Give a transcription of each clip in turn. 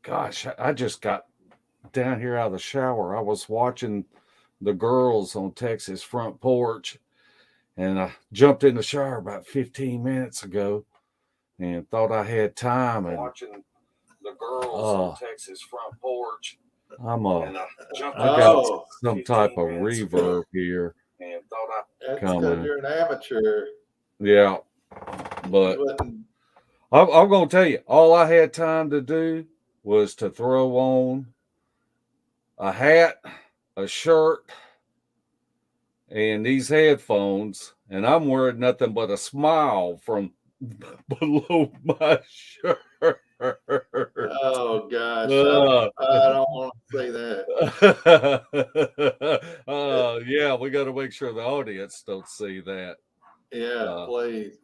gosh, I just got down here out of the shower. I was watching the girls on Texas front porch, and I jumped in the shower about 15 minutes ago and thought I had time. And watching the girls on Texas front porch, I got some type of reverb here, and thought that's because you're an amateur. Yeah, but I'm going to tell you, all I had time to do was to throw on a hat, a shirt, and these headphones, and I'm wearing nothing but a smile from below my shirt. Oh gosh, I don't want to say that. Yeah, we got to make sure the audience don't see that. Yeah, please.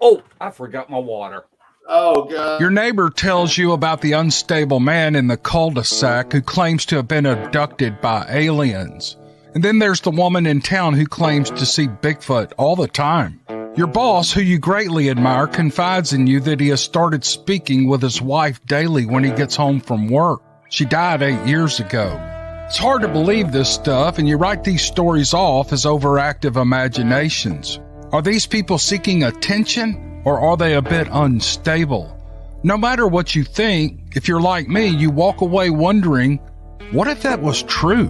Oh, I forgot my water. Oh, God. Your neighbor tells you about the unstable man in the cul-de-sac who claims to have been abducted by aliens. And then there's the woman in town who claims to see Bigfoot all the time. Your boss, who you greatly admire, confides in you that he has started speaking with his wife daily when he gets home from work. She died 8 years ago. It's hard to believe this stuff, and you write these stories off as overactive imaginations. Are these people seeking attention? Or are they a bit unstable? No matter what you think, if you're like me, you walk away wondering, what if that was true?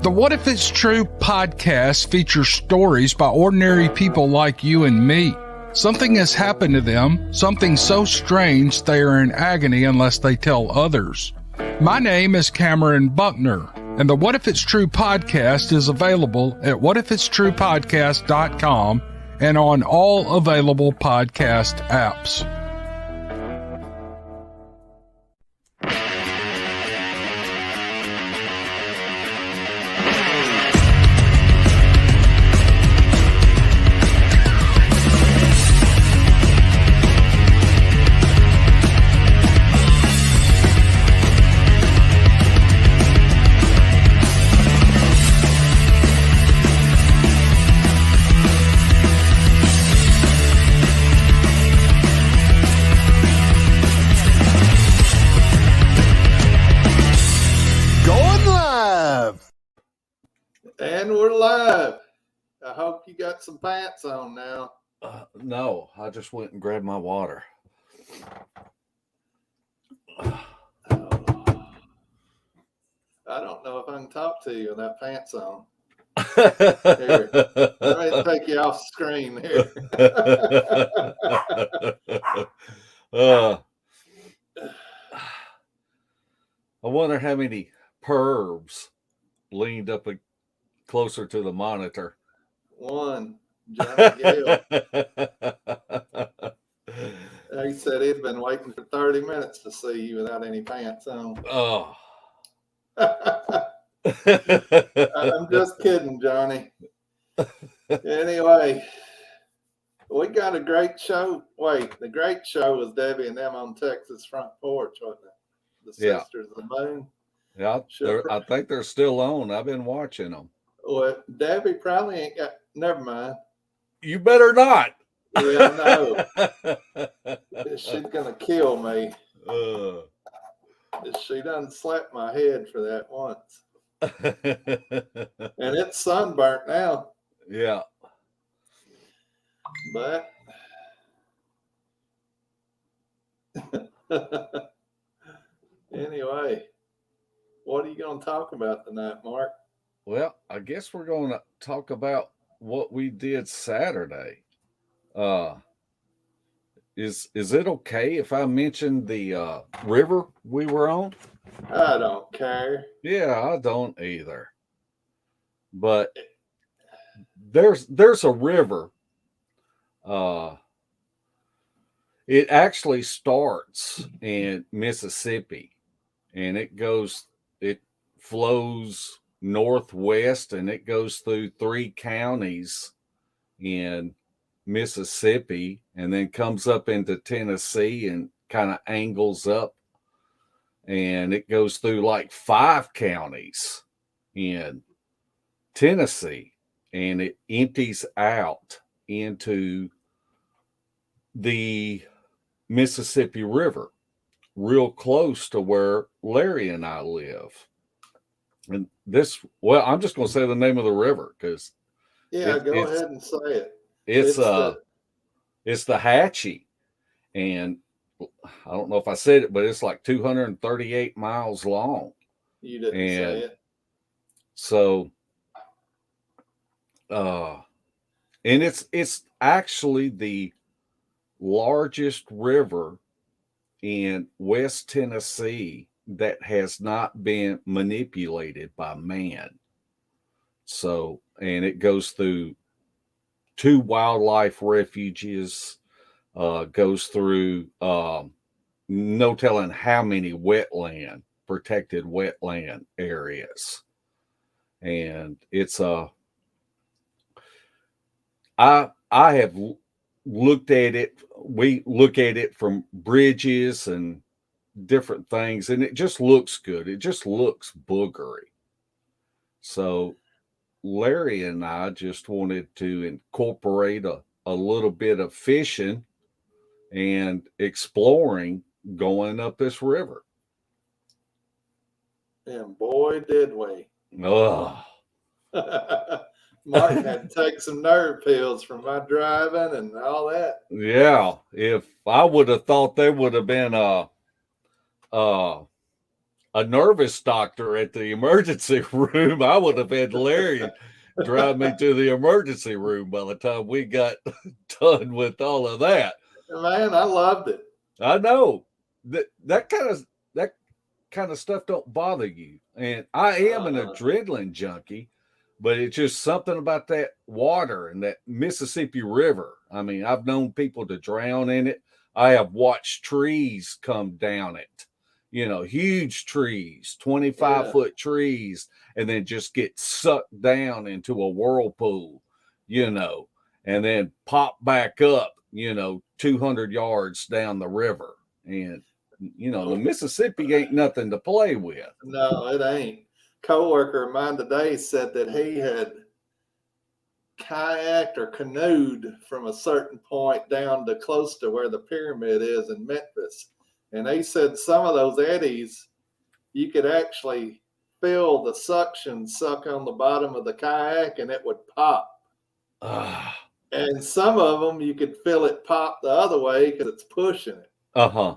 The What If It's True podcast features stories by ordinary people like you and me. Something has happened to them, something so strange they are in agony unless they tell others. My name is Cameron Buckner, and the What If It's True podcast is available at whatifitstruepodcast.com and on all available podcast apps. And we're live. I hope you got some pants on now. No, I just went and grabbed my water. I don't know if I can talk to you with that pants on. Here, let me take you off screen here. I wonder how many pervs leaned up closer to the monitor. One, Johnny Gale. He said he'd been waiting for 30 minutes to see you without any pants on. Oh. I'm just kidding, Johnny. Anyway, we got a great show. Wait, the great show was Debbie and them on Texas front porch, wasn't it? The Sisters of the Moon. Yeah, I think they're still on. I've been watching them. Well, Debbie probably ain't got. Never mind. You better not. Yeah, I know. She's gonna kill me. She done slapped my head for that once. And it's sunburnt now. Yeah. But anyway, what are you going to talk about tonight, Mark? Well, I guess we're going to talk about what we did Saturday. Is it okay if I mention the river we were on? I don't care. Yeah, I don't either. But there's a river. It actually starts in Mississippi, and it flows northwest, and it goes through 3 counties in Mississippi, and then comes up into Tennessee and kind of angles up, and it goes through like 5 counties in Tennessee, and it empties out into the Mississippi River. real close to where Larry and I live. And well, I'm just going to say the name of the river because Yeah, go it's ahead and say it. it's It's the it's the Hatchie, and I don't know if I said it, but it's like 238 miles long, you didn't say and it. so and it's actually the largest river in West Tennessee that has not been manipulated by man. So, and it goes through 2 wildlife refuges, goes through no telling how many protected wetland areas. And it's I have looked at it. We look at it from bridges and different things, and it just looks good. It just looks boogery. So Larry and I just wanted to incorporate a little bit of fishing and exploring going up this river. And boy, did we. Oh, Martin had to take some nerve pills from my driving and all that. yeah. If I would have thought there would have been a nervous doctor at the emergency room, I would have had Larry drive me to the emergency room by the time we got done with all of that. Man, I loved it. I know that kind of stuff don't bother you, and I am an adrenaline junkie, but it's just something about that water and that Mississippi River. I mean, I've known people to drown in it. I have watched trees come down it, huge trees, 25-foot trees, and then just get sucked down into a whirlpool, and then pop back up, 200 yards down the river. And, the Mississippi ain't nothing to play with. No, it ain't. Coworker of mine today said that he had kayaked or canoed from a certain point down to close to where the pyramid is in Memphis. And he said some of those eddies, you could actually feel the suction suck on the bottom of the kayak and it would pop. And some of them, you could feel it pop the other way because it's pushing it. Uh-huh.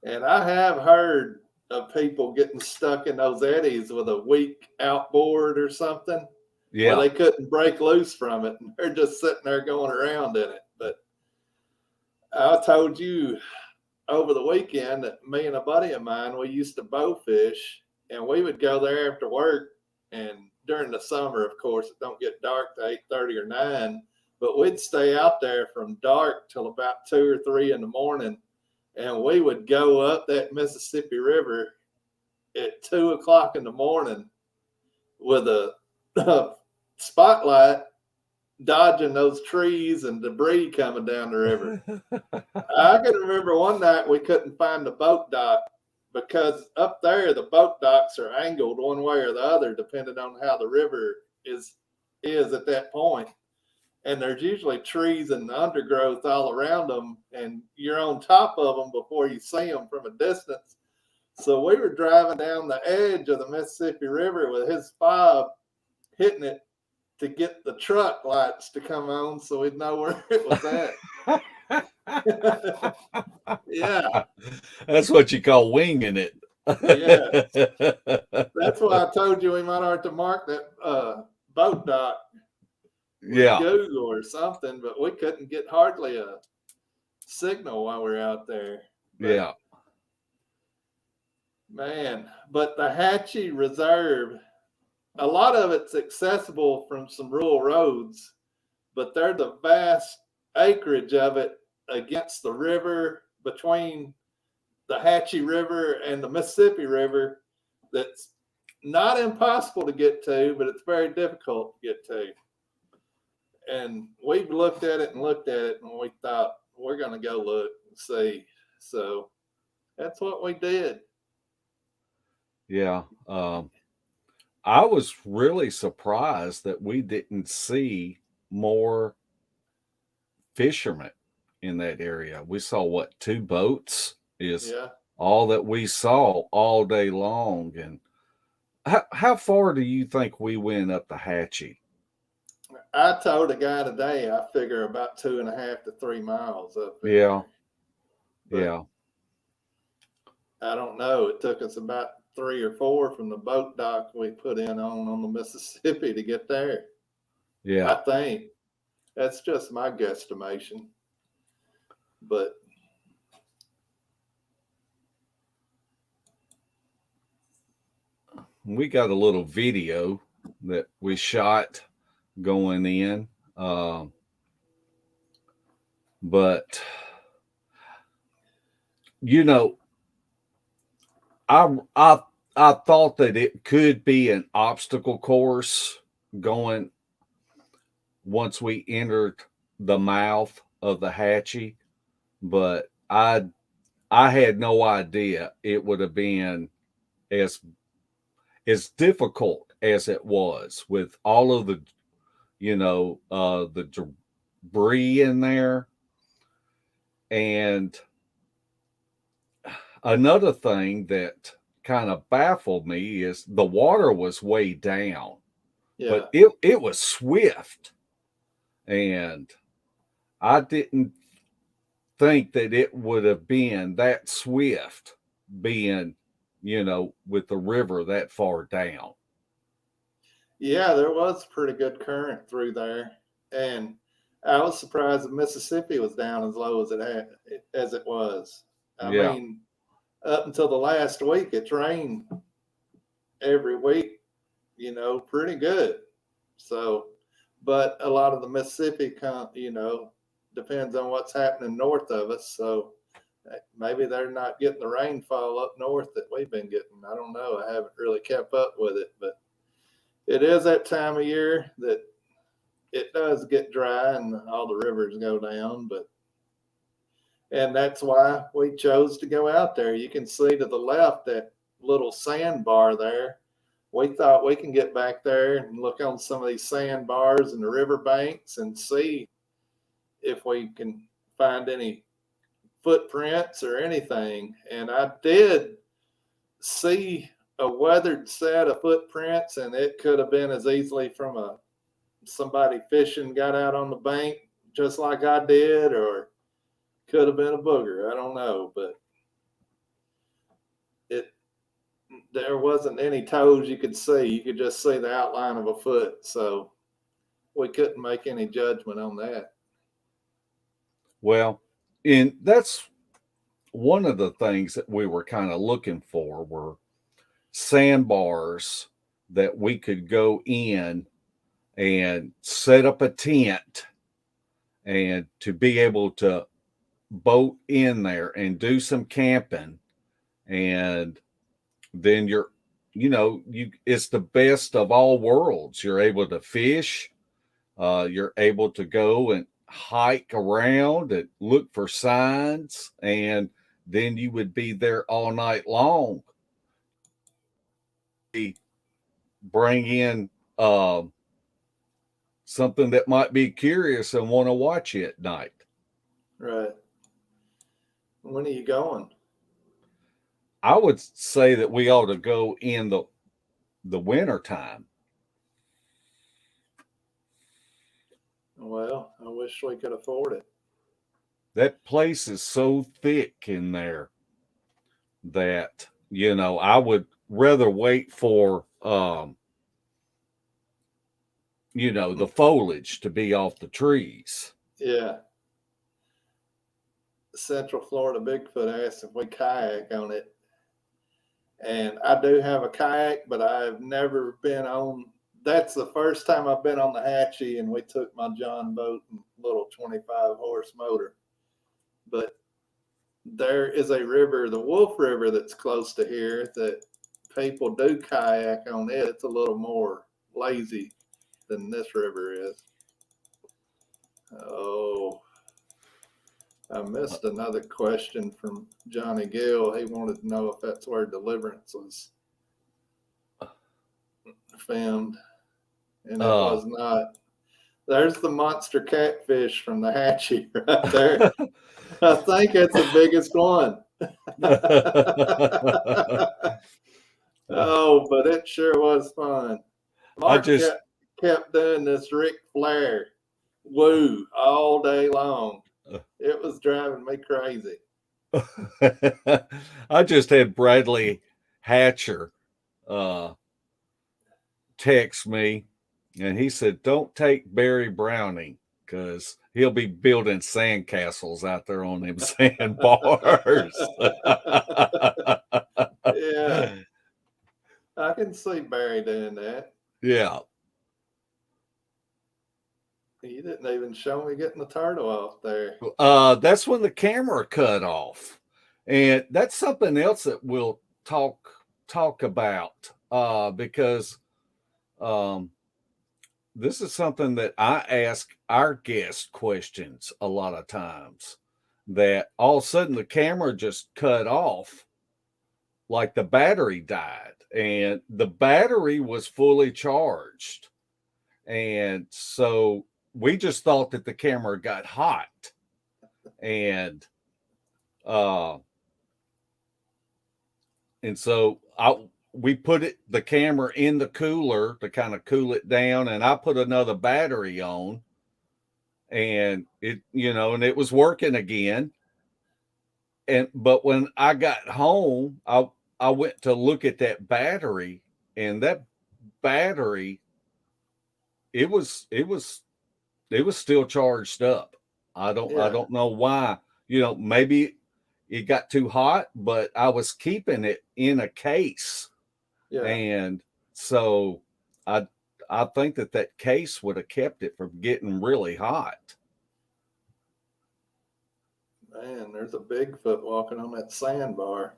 And I have heard of people getting stuck in those eddies with a weak outboard or something. Yeah. Where they couldn't break loose from it. And they're just sitting there going around in it. But I told you over the weekend that me and a buddy of mine, we used to bow fish. And we would go there after work. And during the summer, of course, it don't get dark to 8:30 or 9. But we'd stay out there from dark till about 2 or 3 in the morning. And we would go up that Mississippi River at 2 o'clock in the morning with a spotlight dodging those trees and debris coming down the river. I can remember one night we couldn't find the boat dock because up there the boat docks are angled one way or the other depending on how the river is at that point. And there's usually trees and undergrowth all around them, and you're on top of them before you see them from a distance. So we were driving down the edge of the Mississippi River with his fob, hitting it to get the truck lights to come on so we'd know where it was at. Yeah. That's what you call winging it. Yeah. That's why I told you we might have to mark that boat dock. Yeah. Google or something, but we couldn't get hardly a signal while we were out there. But, yeah. Man, but the Hatchie Reserve, a lot of it's accessible from some rural roads, but there's a vast acreage of it against the river between the Hatchie River and the Mississippi River that's not impossible to get to, but it's very difficult to get to. And we've looked at it, and we thought, we're going to go look and see. So that's what we did. Yeah. I was really surprised that we didn't see more fishermen in that area. We saw 2 boats is all that we saw all day long. And how far do you think we went up the Hatchie? I told a guy today I figure about 2.5 to 3 miles up there. Yeah. But Yeah. I don't know. It took us about 3 or 4 from the boat dock we put in on the Mississippi to get there. Yeah. I think that's just my guesstimation. But we got a little video that we shot going in. But you know, I thought that it could be an obstacle course going once we entered the mouth of the Hatchie, but I had no idea it would have been as difficult as it was with all of the the debris in there. And another thing that kind of baffled me is the water was way down, but it was swift, and I didn't think that it would have been that swift, being with the river that far down. yeah, there was pretty good current through there, and I was surprised that Mississippi was down as low as it was. I mean, up until the last week, it's rained every week, pretty good. So, but a lot of the Mississippi, depends on what's happening north of us. So maybe they're not getting the rainfall up north that we've been getting. I don't know. I haven't really kept up with it, but it is that time of year that it does get dry and all the rivers go down, and that's why we chose to go out there. You can see to the left that little sandbar there. We thought we can get back there and look on some of these sandbars and the river banks and see if we can find any footprints or anything. And I did see a weathered set of footprints, and it could have been as easily from somebody fishing got out on the bank just like I did, or could have been a booger. I don't know, but there wasn't any toes you could see. You could just see the outline of a foot. So we couldn't make any judgment on that. Well, and that's one of the things that we were kind of looking for were sandbars that we could go in and set up a tent and to be able to boat in there and do some camping. And then it's the best of all worlds. You're able to fish, you're able to go and hike around and look for signs, and then you would be there all night long. Bring in something that might be curious and want to watch you at night. Right. When are you going? I would say that we ought to go in the winter time. Well, I wish we could afford it. That place is so thick in there that, I would rather wait for, the foliage to be off the trees. Yeah. Central Florida Bigfoot asked if we kayak on it. And I do have a kayak, but I've never been on. That's the first time I've been on the Hatchie, and we took my John boat and little 25 horse motor. But there is a river, the Wolf River, that's close to here that people do kayak on it. It's a little more lazy than this river is. Oh, I missed another question from Johnny Gill. He wanted to know if that's where Deliverance was filmed, and it was not. There's the monster catfish from the Hatchie right there. I think it's the biggest one. Oh, but it sure was fun. Mark just kept doing this Ric Flair woo all day long. It was driving me crazy. I just had Bradley Hatcher text me, and he said, "Don't take Barry Browning because he'll be building sandcastles out there on them sandbars." Yeah, I can see Barry doing that. Yeah. He didn't even show me getting the turtle off there. That's when the camera cut off, and that's something else that we'll talk about because this is something that I ask our guests questions a lot of times. That all of a sudden the camera just cut off, like the battery died, and the battery was fully charged, and so we just thought that the camera got hot, and uh and so we put the camera in the cooler to kind of cool it down, and I put another battery on, and and it was working again. But when I got home, I went to look at that battery, and that battery, it was still charged up. I don't know why. Maybe it got too hot, but I was keeping it in a case. Yeah. And so I think that case would have kept it from getting really hot. Man, there's a Bigfoot walking on that sandbar.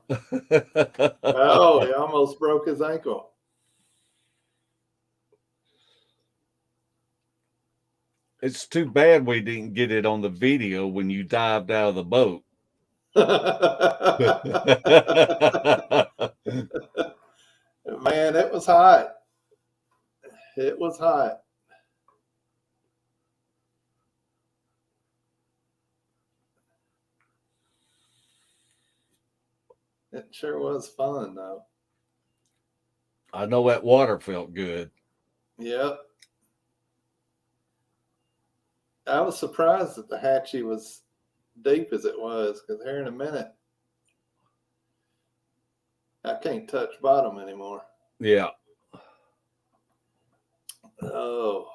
Oh, he almost broke his ankle. It's too bad we didn't get it on the video when you dived out of the boat. Man, it was hot. It was hot. It sure was fun, though. I know that water felt good. Yep. I was surprised that the Hatchie was deep as it was, because here in a minute, I can't touch bottom anymore. Yeah. Oh.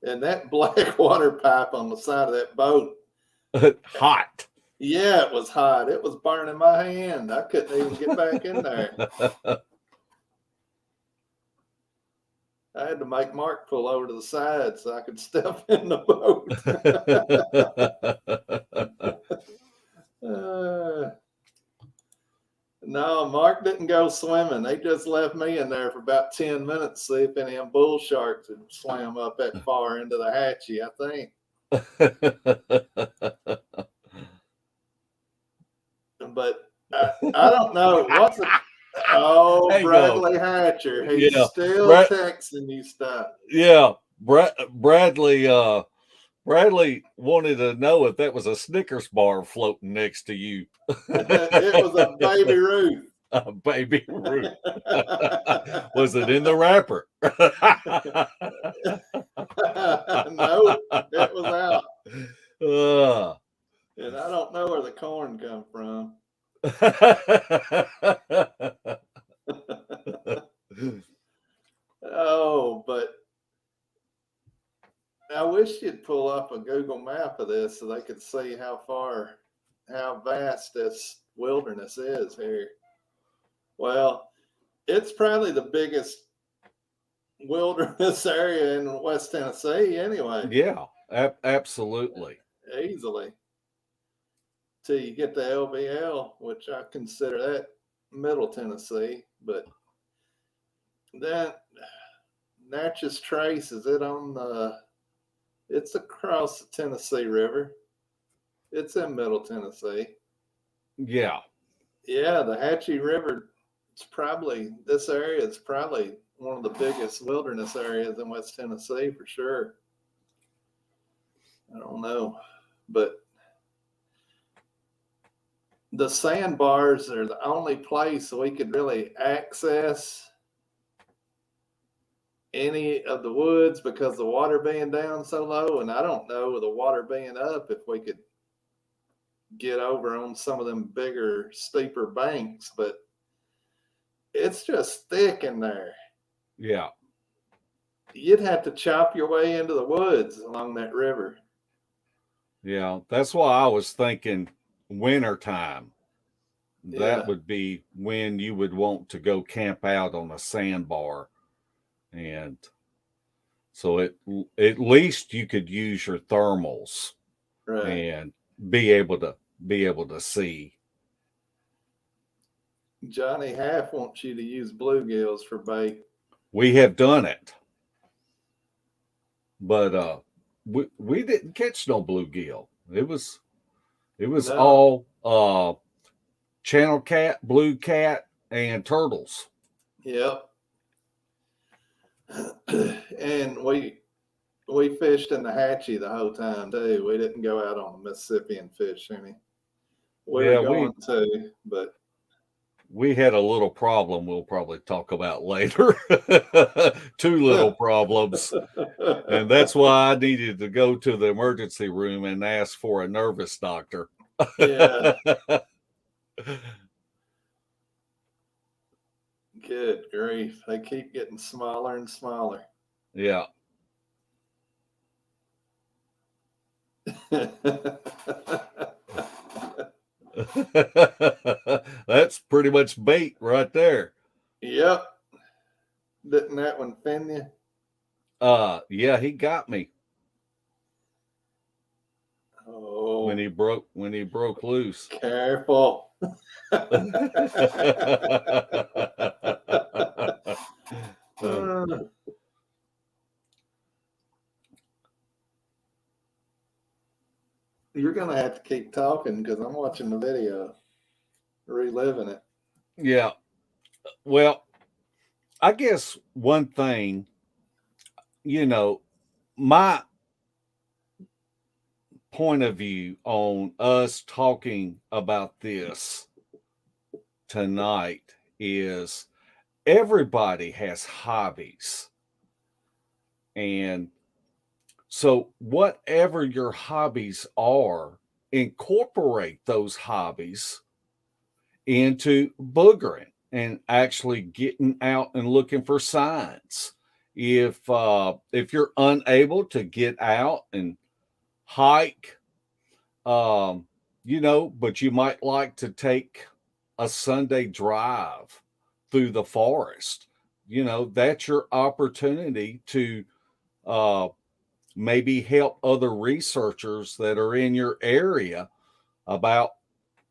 And that black water pipe on the side of that boat. Hot. Yeah, it was hot. It was burning my hand. I couldn't even get back in there. I had to make Mark pull over to the side so I could step in the boat. No, Mark didn't go swimming. They just left me in there for about 10 minutes to see if any of them bull sharks had swam up that far into the Hatchie, I think. But I don't know. Hey, Bradley Hatcher. He's still texting you stuff. Yeah. Bradley wanted to know if that was a Snickers bar floating next to you. It was a Baby Ruth. A Baby Ruth. Was it in the wrapper? No, it was out. And I don't know where the corn come from. Oh, but I wish you'd pull up a Google map of this so they could see how vast this wilderness is here. Well, it's probably the biggest wilderness area in West Tennessee anyway. Yeah, absolutely. Easily. Till you get to LVL, which I consider that Middle Tennessee, but then Natchez Trace, is it on it's across the Tennessee River. It's in Middle Tennessee. Yeah. Yeah, the Hatchie River, this area is probably one of the biggest wilderness areas in West Tennessee for sure. I don't know, but the sandbars are the only place we could really access any of the woods because the water being down so low. And I don't know, with the water being up, if we could get over on some of them bigger, steeper banks, but it's just thick in there. Yeah. You'd have to chop your way into the woods along that river. Yeah. That's why I was thinking wintertime. That would be when you would want to go camp out on a sandbar. And so at least you could use your thermals and be able to see. Johnny Half wants you to use bluegills for bait. We have done it, but we didn't catch no bluegill. It was all channel cat, blue cat, and turtles. Yep. And we fished in the Hatchie the whole time too. We didn't go out on the Mississippi and fish any. We were going to, but we had a little problem we'll probably talk about later. 2 little problems. And that's why I needed to go to the emergency room and ask for a nervous doctor. Yeah. Good grief. They keep getting smaller and smaller. Yeah. That's pretty much bait right there. Yep. Didn't that one fin you? Yeah, he got me. Oh. When he broke loose. Careful. You're gonna have to keep talking because I'm watching the video, reliving it. Yeah. Well, I guess one thing, my point of view on us talking about this tonight is everybody has hobbies. And so whatever your hobbies are, incorporate those hobbies into boogering and actually getting out and looking for signs. If you're unable to get out and hike, but you might like to take a Sunday drive through the forest, that's your opportunity to maybe help other researchers that are in your area about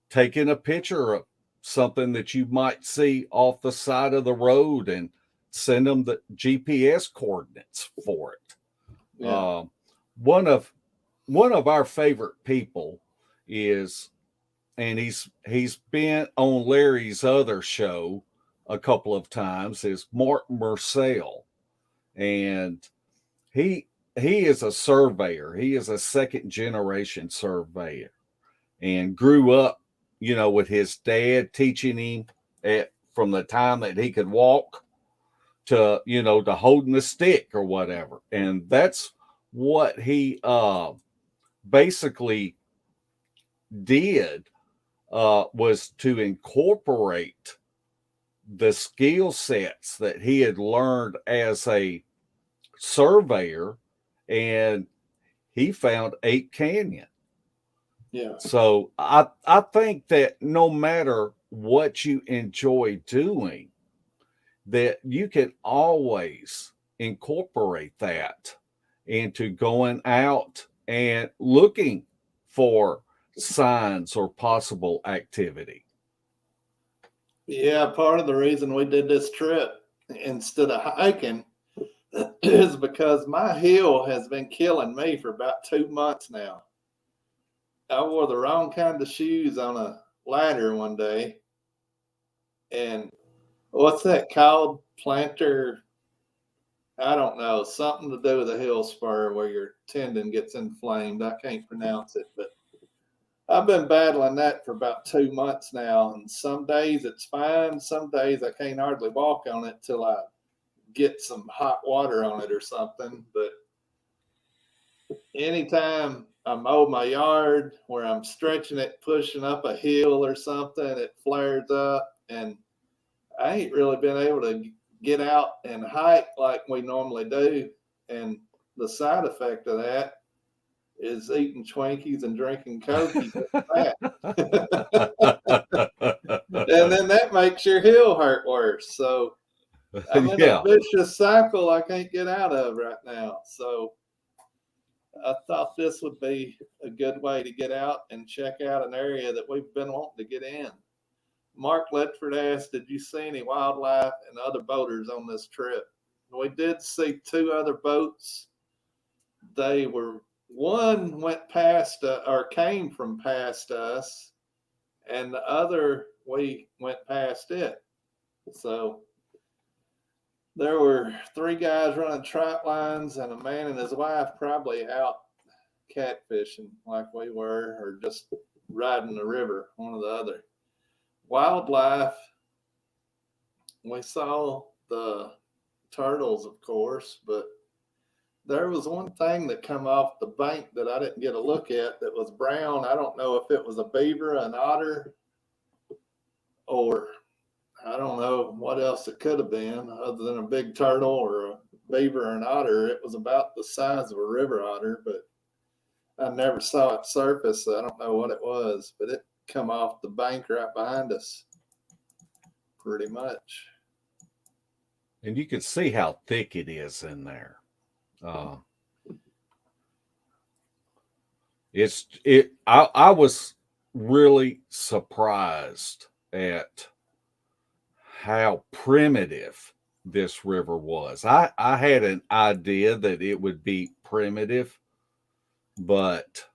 taking a picture of something that you might see off the side of the road and send them the GPS coordinates for it. Yeah. One of our favorite people is, and he's been on Larry's other show a couple of times, is Mark Marcel. And he is a surveyor. He is a second generation surveyor and grew up, with his dad teaching him from the time that he could walk to, to holding the stick or whatever. And that's what he basically did, was to incorporate the skill sets that he had learned as a surveyor, and he found Ape Canyon. Yeah. So I think that no matter what you enjoy doing, that you can always incorporate that into going out and looking for signs or possible activity. Yeah, part of the reason we did this trip instead of hiking is because my heel has been killing me for about 2 months now. I wore the wrong kind of shoes on a ladder one day. And what's that called? Plantar I don't know, something to do with a hill spur where your tendon gets inflamed. I can't pronounce it, but I've been battling that for about 2 months now. And some days it's fine. Some days I can't hardly walk on it till I get some hot water on it or something. But anytime I mow my yard where I'm stretching it, pushing up a hill or something, it flares up. And I ain't really been able to get out and hike like we normally do. And the side effect of that is eating Twinkies and drinking Coke. And then that makes your heel hurt worse. So I'm in a vicious cycle I can't get out of right now. So I thought this would be a good way to get out and check out an area that we've been wanting to get in. Mark Ledford asked, did you see any wildlife and other boaters on this trip? We did see 2 other boats. One went past or came from past us, and the other we went past it. So there were 3 guys running trot lines and a man and his wife probably out catfishing like we were, or just riding the river, one or the other. Wildlife, we saw the turtles, of course, but there was one thing that come off the bank that I didn't get a look at that was brown. I don't know if it was a beaver, an otter, or I don't know what else it could have been other than a big turtle or a beaver or an otter. It was about the size of a river otter, but I never saw it surface, so I don't know what it was, but it come off the bank right behind us pretty much. And you can see how thick it is in there. I was really surprised at how primitive this river was. I had an idea that it would be primitive, but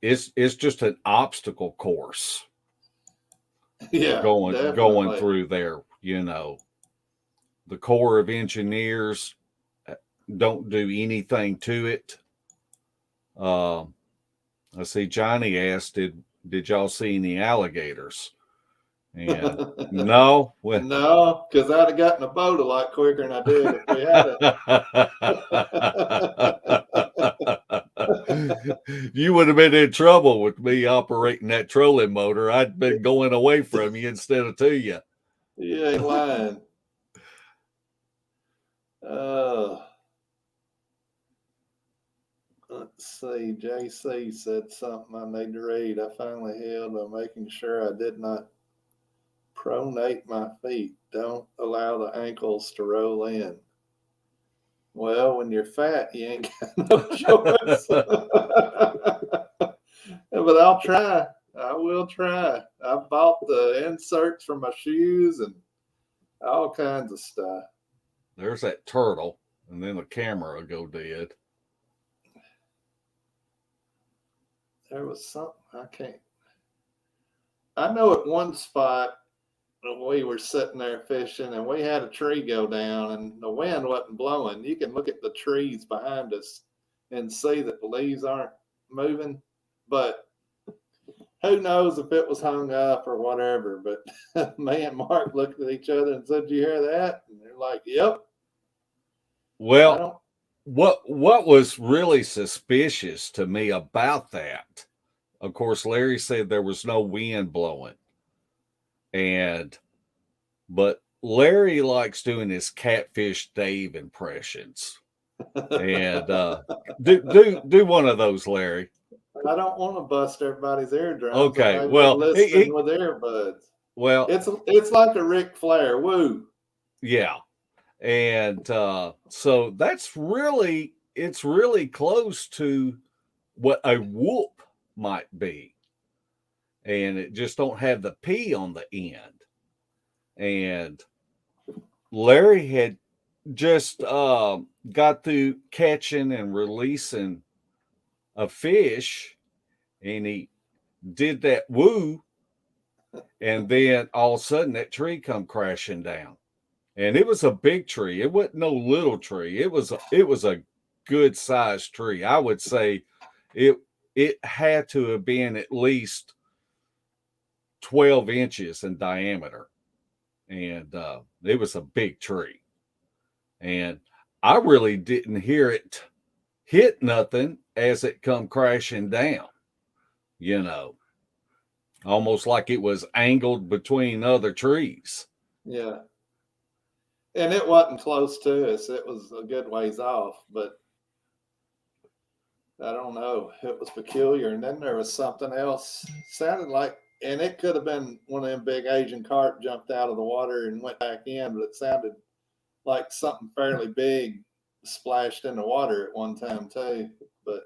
it's just an obstacle course. Yeah, going through there, you know. The Corps of Engineers don't do anything to it. I see Johnny asked, did y'all see any alligators? And no. No, because I'd have gotten a boat a lot quicker than I did if we had it. You would have been in trouble with me operating that trolling motor. I'd been going away from you instead of to you. You ain't lying. Let's see. JC said something I need to read. I finally healed by making sure I did not pronate my feet. Don't allow the ankles to roll in. Well, when you're fat, you ain't got no choice. But I'll try. I will try. I bought the inserts for my shoes and all kinds of stuff. There's that turtle, and then the camera will go dead. There was something I know at one spot we were sitting there fishing and we had a tree go down and the wind wasn't blowing. You can look at the trees behind us and see that the leaves aren't moving, but who knows if it was hung up or whatever. But me and Mark looked at each other and said, "Did you hear that?" And they're like, "Yep." Well, what was really suspicious to me about that, of course, Larry said there was no wind blowing. But Larry likes doing his Catfish Dave impressions. And do one of those, Larry. I don't want to bust everybody's eardrums. Okay, well, listening with earbuds. Well, it's like a Ric Flair. Woo. Yeah. And so it's really close to what a whoop might be. And it just don't have the P on the end. And Larry had just got through catching and releasing a fish, and he did that woo, and then all of a sudden that tree come crashing down. and it was a big tree. It wasn't no little tree. It was a good sized tree. I would say it it had to have been at least 12 inches in diameter, and it was a big tree. And I really didn't hear it hit nothing as it come crashing down. You know, almost like it was angled between other trees. Yeah. And it wasn't close to us. It was a good ways off, but I don't know. It was peculiar. And then there was something else. Sounded like, and it could have been one of them big Asian carp jumped out of the water and went back in, but it sounded like something fairly big splashed in the water at one time too. But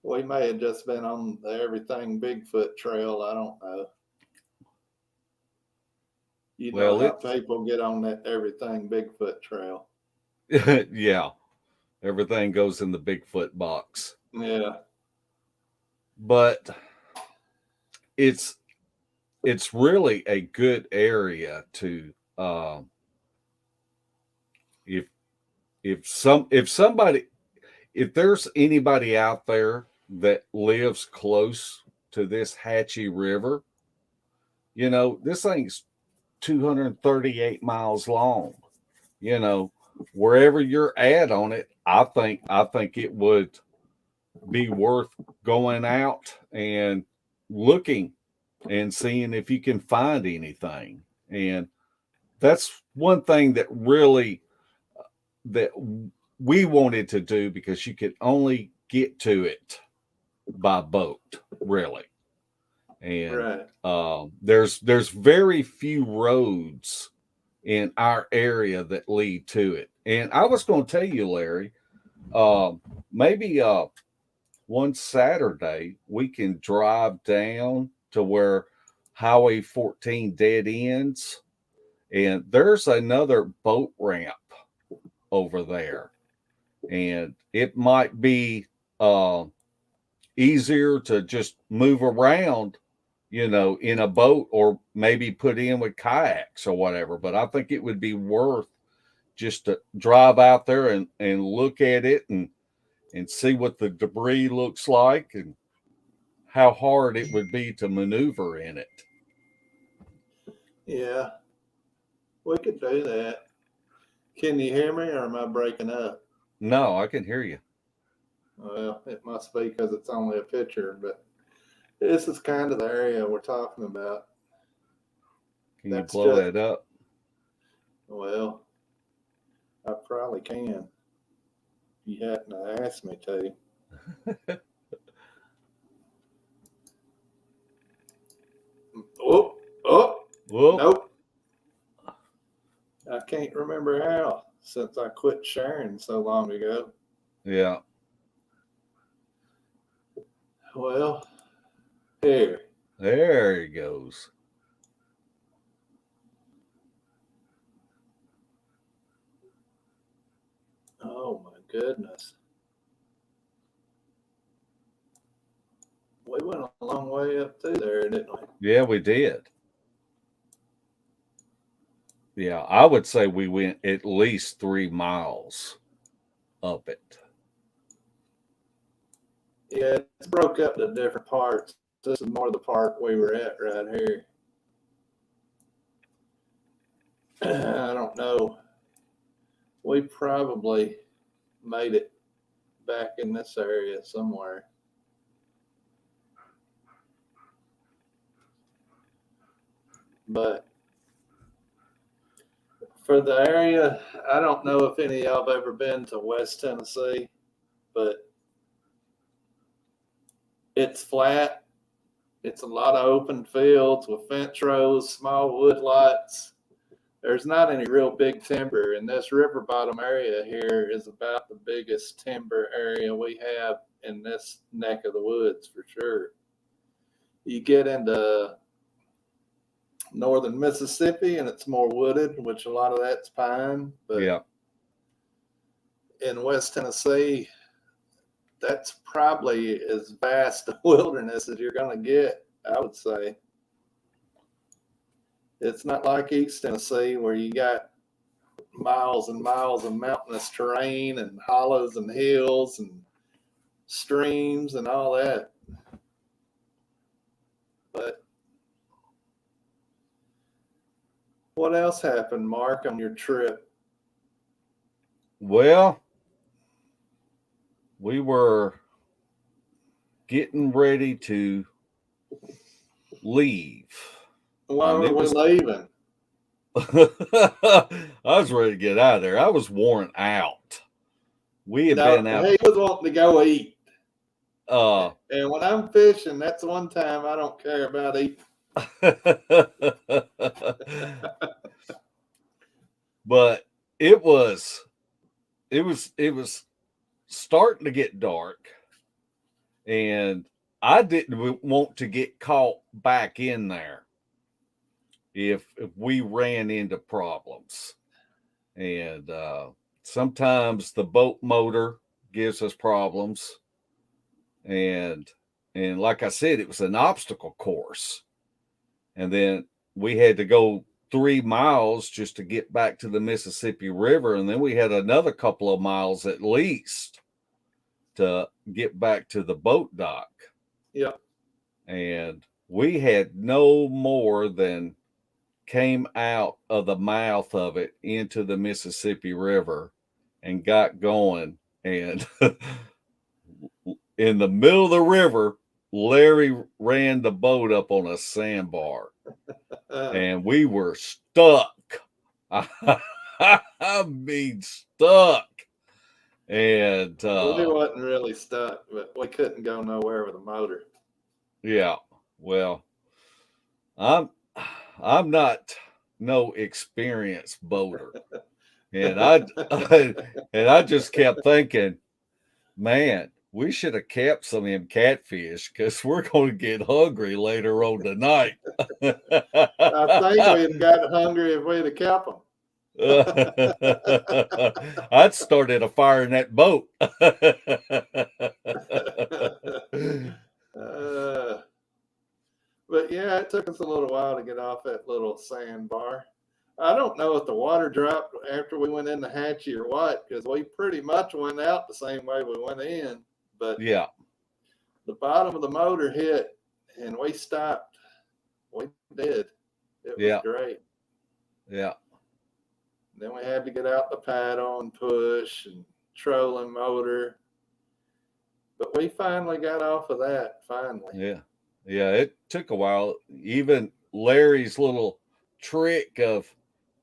we may have just been on the everything Bigfoot trail. I don't know. You know Well, how it's people get on that everything Bigfoot trail. yeah, everything goes in the Bigfoot box. Yeah. But it's it's really a good area to if if there's anybody out there that lives close to this Hatchie River, this thing's 238 miles long. You know, wherever you're at on it, I think it would be worth going out and looking and seeing if you can find anything. And that's one thing that we wanted to do, because you could only get to it by boat, really. And Right. there's very few roads in our area that lead to it. And I was going to tell you, Larry, maybe one Saturday we can drive down to where Highway 14 dead ends, and there's another boat ramp over there, and it might be easier to just move around, in a boat, or maybe put in with kayaks or whatever. But I think it would be worth just to drive out there and look at it and see what the debris looks like and how hard it would be to maneuver in it. Yeah. We could do that. Can you hear me or am I breaking up? No, I can hear you. Well, it must be because it's only a picture, but this is kind of the area we're talking about. Can you That's blow just, that up? well, I probably can. If you hadn't asked me to. Oh, oh, Well, nope. I can't remember how since I quit sharing so long ago. yeah. Well, here. There he goes. Oh my goodness. We went a long way up through there, didn't we? Yeah, we did. Yeah, I would say we went at least 3 miles up it. Yeah, it's broke up to different parts. This is more the part we were at right here. I don't know. We probably made it back in this area somewhere. But for the area, I don't know if any of y'all have ever been to West Tennessee, but it's flat. It's a lot of open fields with fence rows, small wood lots. There's not any real big timber, and this river bottom area here is about the biggest timber area we have in this neck of the woods for sure. You get into northern Mississippi and it's more wooded, which a lot of that's pine. But Yeah. in West Tennessee, that's probably as vast a wilderness as you're going to get, I would say. It's not like East Tennessee where you got miles and miles of mountainous terrain and hollows and hills and streams and all that. But what else happened, Mark, on your trip? Well, we were getting ready to leave. Why And were it we was- leaving? I was ready to get out of there. I was worn out. We had been out. He was wanting to go eat. Uh, And when I'm fishing, that's one time I don't care about eating. but it was starting to get dark, and I didn't want to get caught back in there if we ran into problems. And sometimes the boat motor gives us problems, and like I said, it was an obstacle course, and then we had to go 3 miles just to get back to the Mississippi River, and then we had another couple of miles at least to get back to the boat dock. Yep. And we had no more than came out of the mouth of it into the Mississippi River and got going. And in the middle of the river, Larry ran the boat up on a sandbar. And we were stuck. I mean, stuck. And we wasn't really stuck, but we couldn't go nowhere with a motor. Yeah. Well, I'm not no experienced boater. And I just kept thinking, man, we should have kept some of them catfish because we're going to get hungry later on tonight. I think we'd got hungry if we'd have kept them. I'd started a fire in that boat. But yeah, it took us a little while to get off that little sandbar. I don't know if the water dropped after we went into Hatchie or what, because we pretty much went out the same way we went in. But yeah, the bottom of the motor hit, and we stopped. We did. It was great. Yeah. Then we had to get out the paddle and push and trolling motor. But we finally got off of that, finally. Yeah. Yeah, it took a while. Even Larry's little trick of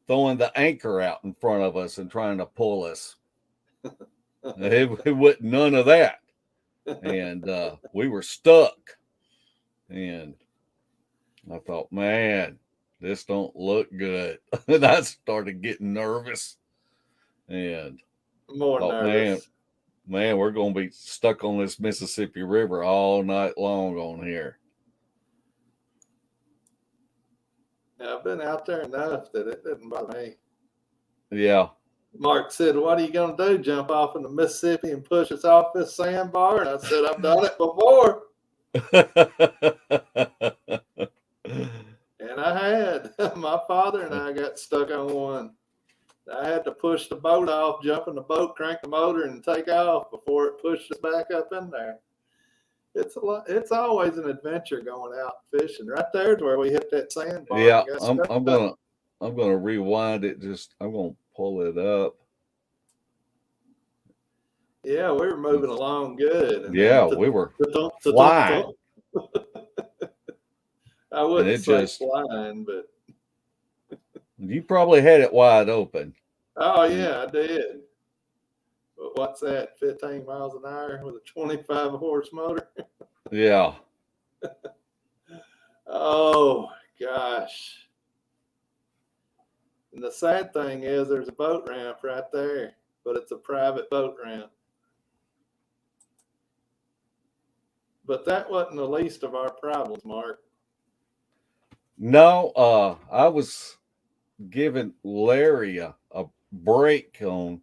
throwing the anchor out in front of us and trying to pull us. It wasn't none of that. And we were stuck. And I thought, man, this don't look good. And I started getting nervous. And more nervous. Man, we're going to be stuck on this Mississippi River all night long on here. I've been out there enough that it didn't bother me. Yeah. Mark said, what are you going to do? Jump off in the Mississippi and push us off this sandbar? And I said, I've done it before. And I had. My father and I got stuck on one. I had to push the boat off, jump in the boat, crank the motor, and take off before it pushed us back up in there. It's always an adventure going out fishing. Right there's where we hit that sandbar. Yeah, I'm gonna rewind it. I'm gonna pull it up. Yeah, we were moving along good. And yeah, we were flying. I wouldn't say flying, but you probably had it wide open. Oh yeah, I did. But what's that? 15 miles an hour with a 25 horse motor? Yeah. Oh gosh. And the sad thing is there's a boat ramp right there, but it's a private boat ramp. But that wasn't the least of our problems, Mark. No, I was giving Larry a break on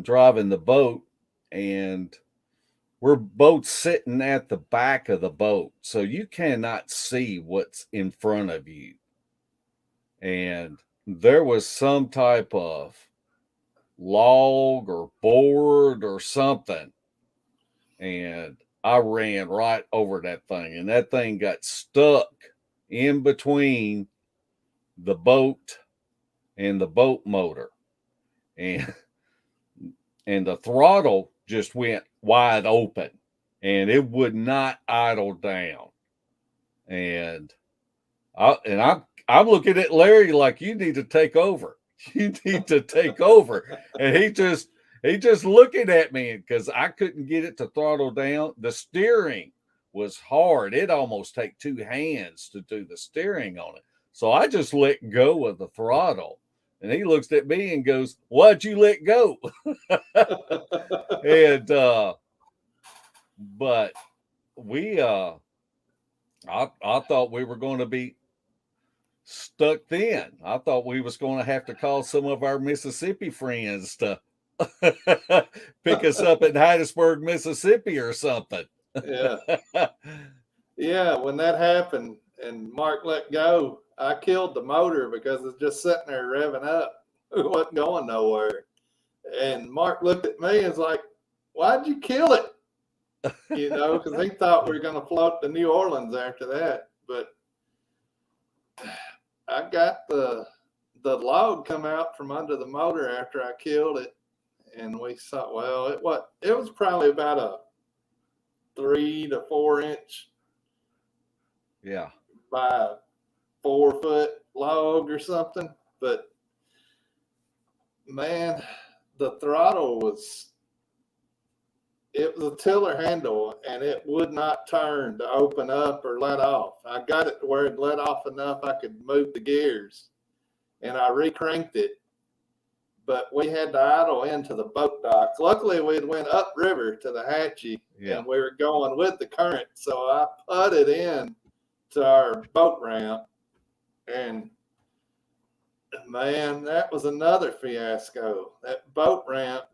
driving the boat, and we're both sitting at the back of the boat, so you cannot see what's in front of you. and there was some type of log or board or something, and I ran right over that thing, and that thing got stuck in between the boat and the boat motor, and the throttle just went wide open, and it would not idle down. And I'm looking at Larry like, you need to take over. You need to take over. And he just looking at me because I couldn't get it to throttle down. The steering was hard. It almost take two hands to do the steering on it. So I just let go of the throttle. And he looks at me and goes, "Why'd you let go?" And but we I thought we were going to be stuck then. I thought we was going to have to call some of our Mississippi friends to pick us up in Hattiesburg, Mississippi or something. Yeah. Yeah, when that happened and Mark let go, I killed the motor because it's just sitting there revving up. It wasn't going nowhere. And Mark looked at me and was like, "Why'd you kill it?" Because he thought we were going to float to New Orleans after that. But I got the log come out from under the motor after I killed it. And we saw, well, it was probably about a 3 to 4 inch by 4 foot log or something. But man, the throttle it was a tiller handle and it would not turn to open up or let off. I got it to where it let off enough I could move the gears, and I recranked it, but we had to idle into the boat docks. Luckily, we had went upriver to the Hatchie, and we were going with the current, so I putted in to our boat ramp, and man, that was another fiasco. That boat ramp,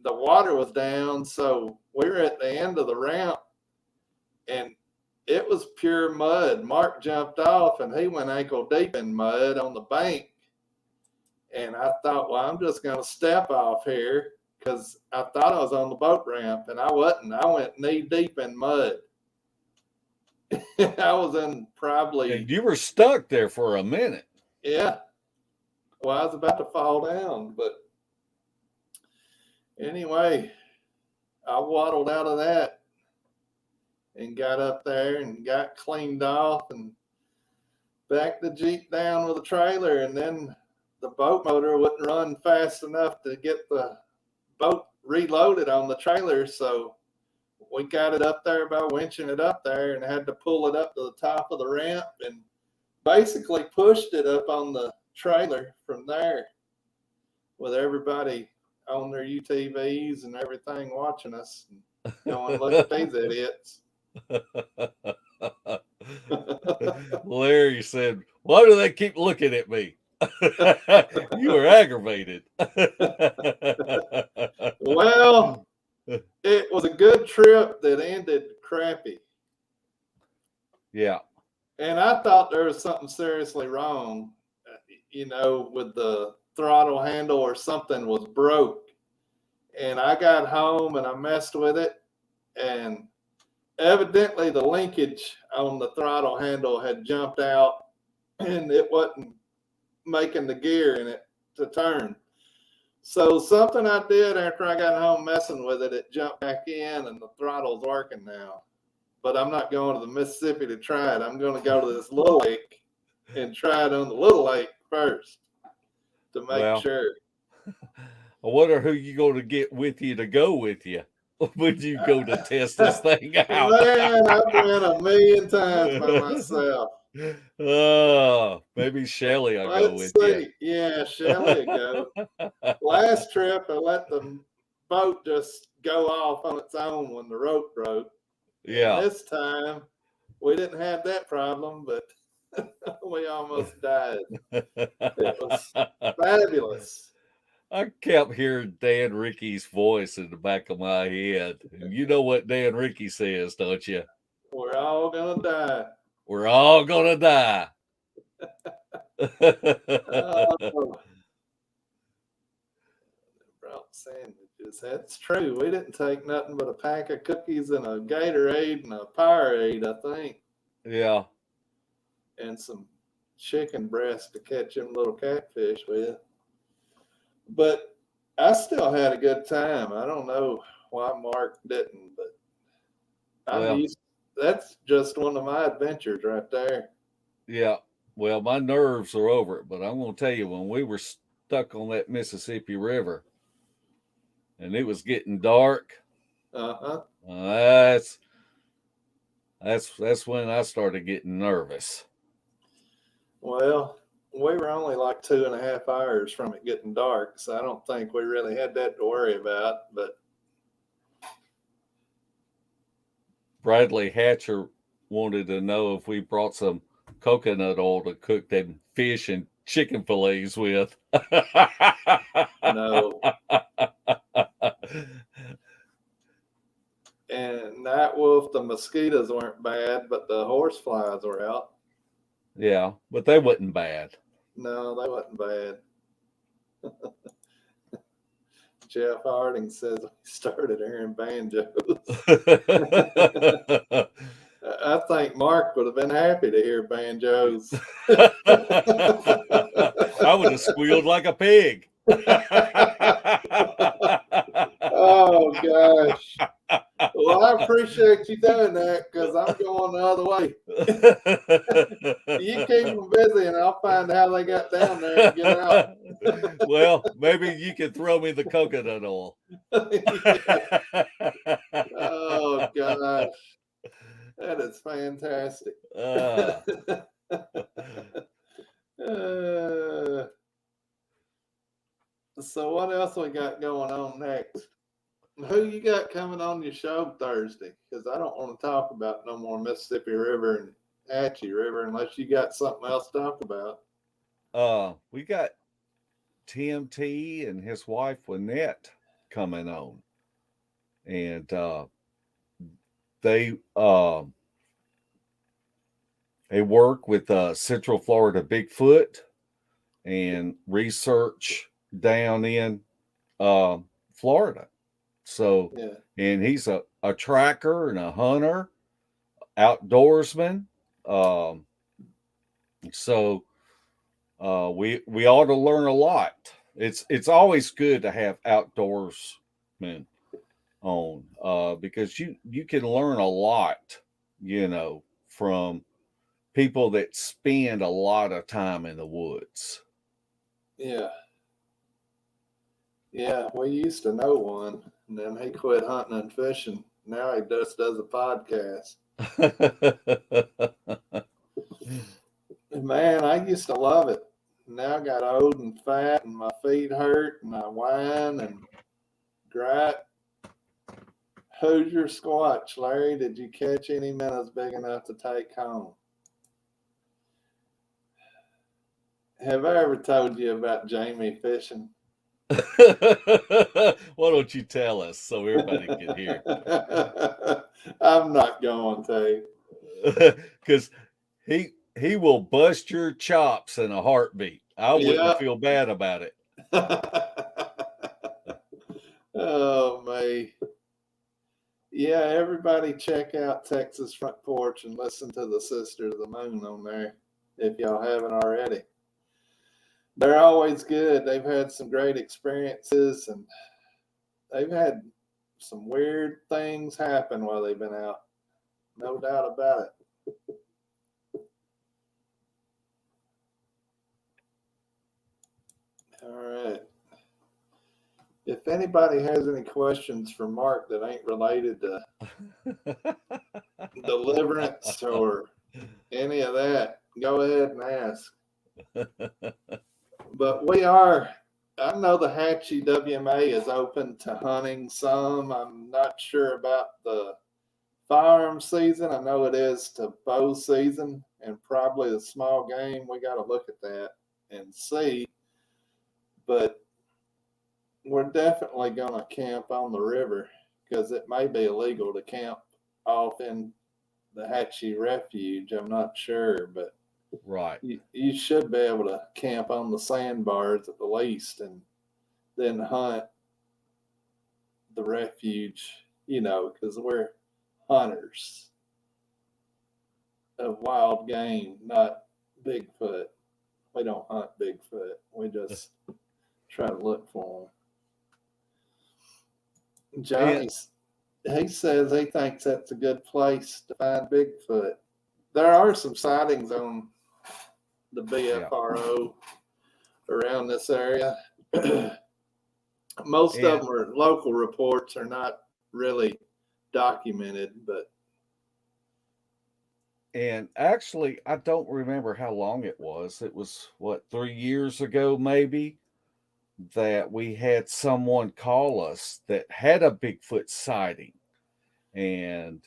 the water was down, so we were at the end of the ramp, and it was pure mud. Mark jumped off, and he went ankle deep in mud on the bank. And I thought, well, I'm just going to step off here because I thought I was on the boat ramp, and I wasn't. I went knee deep in mud. I was in probably... And you were stuck there for a minute. Yeah. Well, I was about to fall down, but anyway, I waddled out of that and got up there and got cleaned off and backed the Jeep down with a trailer, and then the boat motor wouldn't run fast enough to get the boat reloaded on the trailer, so we got it up there by winching it up there and had to pull it up to the top of the ramp and basically pushed it up on the trailer from there with everybody on their UTVs and everything watching us and going, "Look at these idiots." Larry said, "Why do they keep looking at me?" You were aggravated. Well, it was a good trip that ended crappy. Yeah. And I thought there was something seriously wrong, with the throttle handle, or something was broke. And I got home and I messed with it, and evidently the linkage on the throttle handle had jumped out and it wasn't making the gear in it to turn. So something I did after I got home messing with it, it jumped back in and the throttle's working now. But I'm not going to the Mississippi to try it. I'm going to go to this little lake and try it on the little lake first to make sure. I wonder who you going to get with you to go with you when you go to test this thing out. Man, I've been 1,000,000 times by myself. Maybe Shelly will go with you. Yeah, Shelly will go. Last trip, I let the boat just go off on its own when the rope broke. Yeah. And this time, we didn't have that problem, but we almost died. It was fabulous. I kept hearing Dan Ricky's voice in the back of my head. And you know what Dan Ricky says, don't you? We're all going to die. We're all going to die. Oh, brought sandwiches. That's true. We didn't take nothing but a pack of cookies and a Gatorade and a Powerade, I think, Yeah. and some chicken breast to catch them little catfish with. But I still had a good time. I don't know why Mark didn't, but Well, that's just one of my adventures right there. yeah. Well, my nerves are over it, but I'm going to tell you, when we were stuck on that Mississippi River and it was getting dark, Uh-huh. that's when I started getting nervous. Well, we were only like 2.5 hours from it getting dark, so I don't think we really had that to worry about. But Bradley Hatcher wanted to know if we brought some coconut oil to cook them fish and chicken fillets with. no. And Night Wolf, the mosquitoes weren't bad, but the horse flies were out. Yeah, but they wasn't bad. No, they wasn't bad. Jeff Harding says we started hearing banjos. I think Mark would have been happy to hear banjos. I would have squealed like a pig. Oh, gosh. Well, I appreciate you doing that because I'm going the other way. You keep them busy and I'll find how they got down there and get out. Well, maybe you can throw me the coconut oil. Yeah. Oh, gosh. That is fantastic. So what else we got going on next? Who you got coming on your show Thursday? Because I don't want to talk about no more Mississippi River and Hatchie River unless you got something else to talk about. We got Tim T and his wife Lynette coming on, and they work with Central Florida Bigfoot and research down in Florida. So, Yeah. and he's a tracker and a hunter, outdoorsman. So we ought to learn a lot. It's always good to have outdoorsmen on because you can learn a lot, from people that spend a lot of time in the woods. Yeah. Yeah, we used to know one, and then he quit hunting and fishing. Now he just does a podcast. Man, I used to love it. Now I got old and fat, and my feet hurt, and I whine and gripe. Who's your squatch, Larry? Did you catch any minnows big enough to take home? Have I ever told you about Jamie fishing? Why don't you tell us so everybody can hear? I'm not going to. Because he will bust your chops in a heartbeat. I wouldn't feel bad about it. Oh, me. Yeah, everybody check out Texas Front Porch and listen to the Sister of the Moon on there if y'all haven't already. They're always good. They've had some great experiences and they've had some weird things happen while they've been out. No doubt about it. All right. If anybody has any questions for Mark that ain't related to deliverance or any of that, go ahead and ask. But I know the Hatchie WMA is open to hunting some. I'm not sure about the firearm season. I know it is to bow season and probably the small game. We got to look at that and see. But we're definitely going to camp on the river because it may be illegal to camp off in the Hatchie Refuge. I'm not sure, but Right. You should be able to camp on the sandbars at the least, and then hunt the refuge, because we're hunters of wild game, not Bigfoot. We don't hunt Bigfoot. We just try to look for them. Johnny's, he says he thinks that's a good place to find Bigfoot. There are some sightings on the BFRO around this area. Most of them are local reports, are not really documented, but. And actually, I don't remember how long it was. It was, 3 years ago, maybe, that we had someone call us that had a Bigfoot sighting. And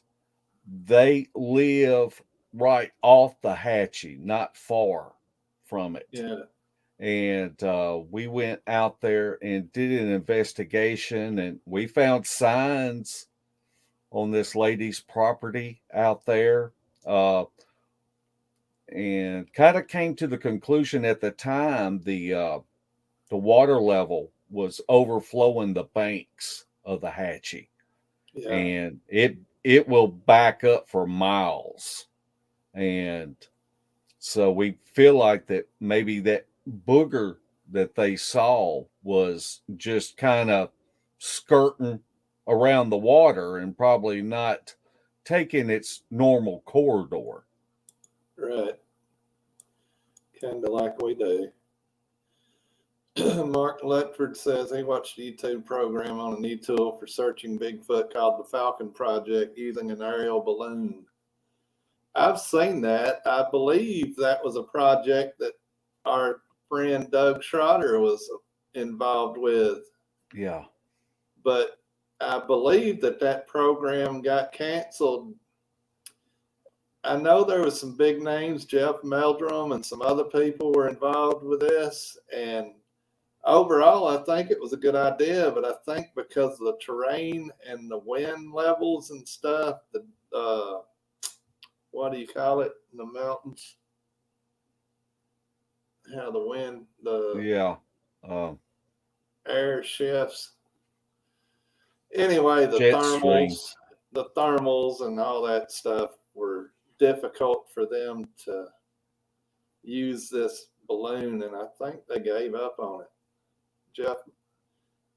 they live right off the Hatchie, not far from it. Yeah. And we went out there and did an investigation, and we found signs on this lady's property out there. And kind of came to the conclusion at the time the water level was overflowing the banks of the Hatchie, and it will back up for miles. And so we feel like that maybe that booger that they saw was just kind of skirting around the water and probably not taking its normal corridor. Right. Kind of like we do. Mark Letford says he watched a YouTube program on a new tool for searching Bigfoot called the Falcon Project using an aerial balloon. I've seen that. I believe that was a project that our friend Doug Schroeder was involved with. Yeah. But I believe that program got canceled. I know there was some big names, Jeff Meldrum and some other people were involved with this. And overall, I think it was a good idea. But I think because of the terrain and the wind levels and stuff, what do you call it in the mountains? How the wind, air shifts. Anyway, the thermals and all that stuff were difficult for them to use this balloon, and I think they gave up on it.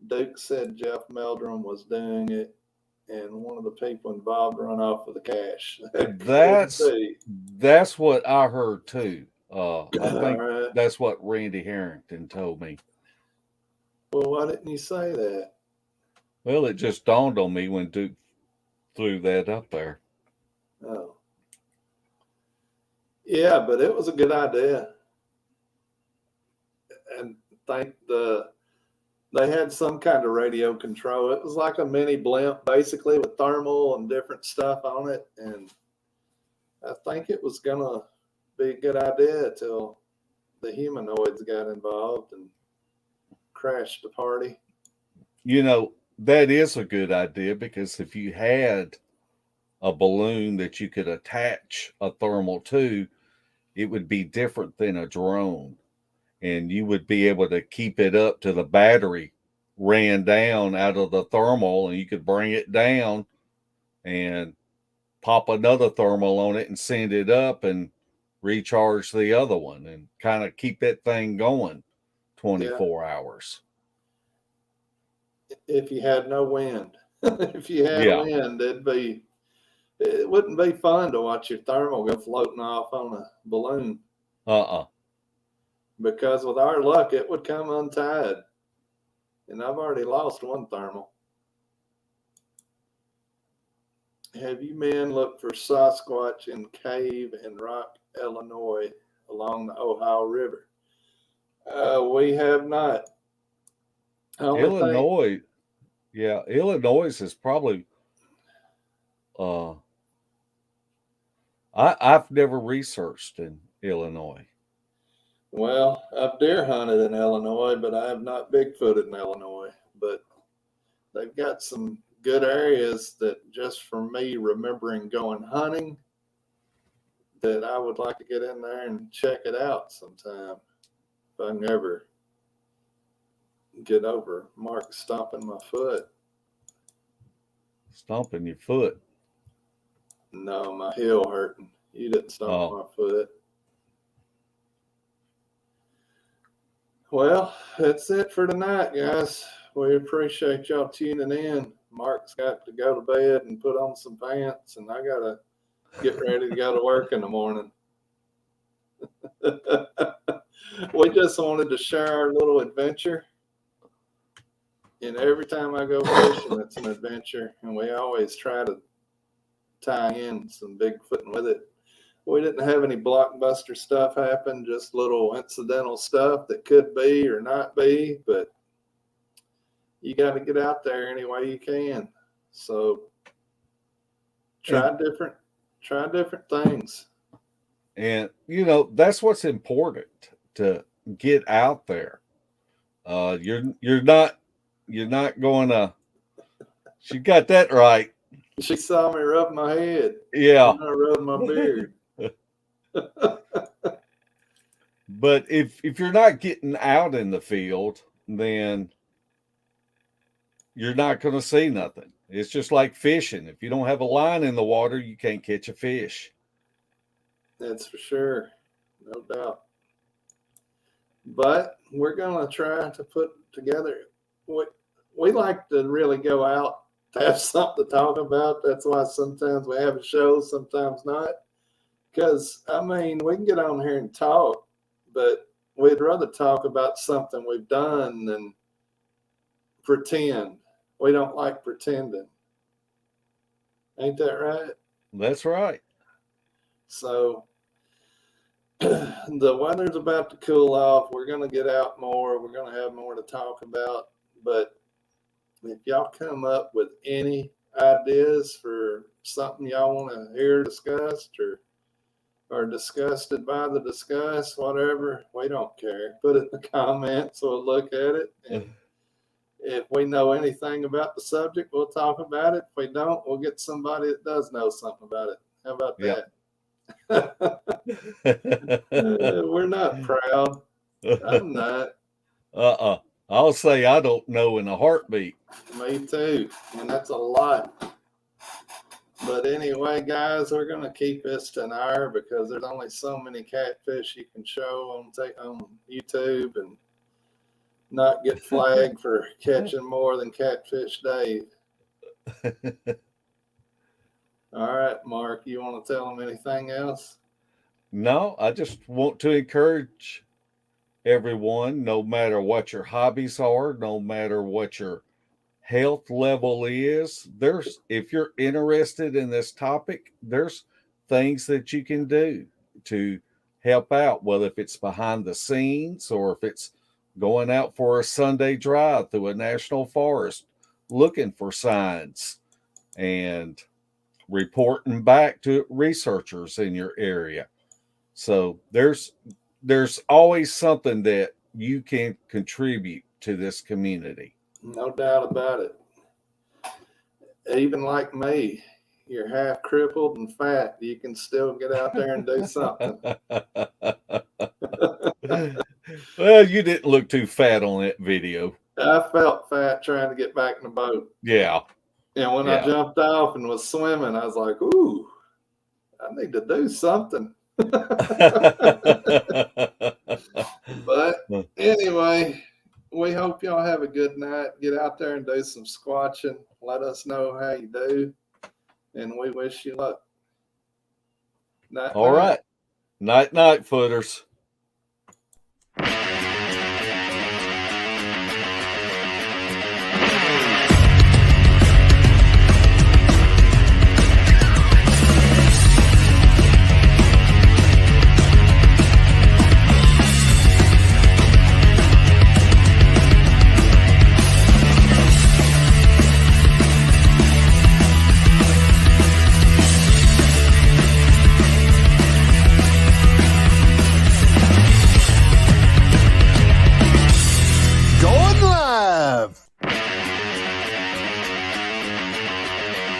Duke said Jeff Meldrum was doing it, and one of the people involved run off with the cash. That's what I heard too. I think right. That's what Randy Harrington told me. Well, why didn't you say that? Well, it just dawned on me when Duke threw that up there. Oh. Yeah, but it was a good idea. And I think they had some kind of radio control. It was like a mini blimp, basically, with thermal and different stuff on it. And I think it was going to be a good idea till the humanoids got involved and crashed the party. That is a good idea, because if you had a balloon that you could attach a thermal to, it would be different than a drone. And you would be able to keep it up to the battery ran down out of the thermal, and you could bring it down and pop another thermal on it and send it up and recharge the other one and kind of keep that thing going 24 hours. If you had no wind. If you had wind, it wouldn't be fun to watch your thermal go floating off on a balloon. Because with our luck, it would come untied. And I've already lost one thermal. Have you men looked for Sasquatch in Cave in Rock, Illinois, along the Ohio River? We have not. Illinois is probably. I've never researched in Illinois. Well, I've deer hunted in Illinois, but I have not Bigfooted in Illinois. But they've got some good areas that, just from me remembering going hunting, that I would like to get in there and check it out sometime. If I can ever get over Mark stomping my foot. Stomping your foot. No, my heel hurting. You didn't stomp my foot. Well, that's it for tonight, guys. We appreciate y'all tuning in. Mark's got to go to bed and put on some pants, and I got to get ready to go to work in the morning. We just wanted to share our little adventure. And every time I go fishing, it's an adventure, and we always try to tie in some Bigfooting with it. We didn't have any blockbuster stuff happen, just little incidental stuff that could be or not be, but you got to get out there any way you can. So try different things. And you know, that's what's important, to get out there. You're not going to. She got that right. She saw me rub my head. Yeah. And I rubbed my beard. But if you're not getting out in the field, then you're not going to see nothing. It's just like fishing. If you don't have a line in the water, you can't catch a fish. That's for sure. No doubt. But we're going to try to put together what we like to really go out to have something to talk about. That's why sometimes we have a show, sometimes not. Because, I mean, we can get on here and talk, but we'd rather talk about something we've done than pretend. We don't like pretending. Ain't that right? That's right. So the weather's about to cool off. We're going to get out more. We're going to have more to talk about. But if y'all come up with any ideas for something y'all want to hear discussed or disgusted by the discuss, whatever, we don't care. Put it in the comments. We'll look at it. And if we know anything about the subject, we'll talk about it. If we don't, we'll get somebody that does know something about it. How about that? We're not proud. I'm not. I'll say I don't know in a heartbeat. Me too. And that's a lot. But anyway, guys, we're going to keep this to an hour because there's only so many catfish you can show on YouTube and not get flagged for catching more than Catfish Dave. All right, Mark, you want to tell them anything else? No, I just want to encourage everyone, no matter what your hobbies are, no matter what your health level is, if you're interested in this topic, there's things that you can do to help out, whether if it's behind the scenes or if it's going out for a Sunday drive through a national forest, looking for signs and reporting back to researchers in your area. So there's always something that you can contribute to this community. No doubt about it. Even like me, you're half crippled and fat, you can still get out there and do something. Well, you didn't look too fat on that video. I felt fat trying to get back in the boat. Yeah. And when I jumped off and was swimming, I was like, ooh, I need to do something. But anyway, we hope y'all have a good night. Get out there and do some squatching. Let us know how you do. And we wish you luck. All right. Night, footers.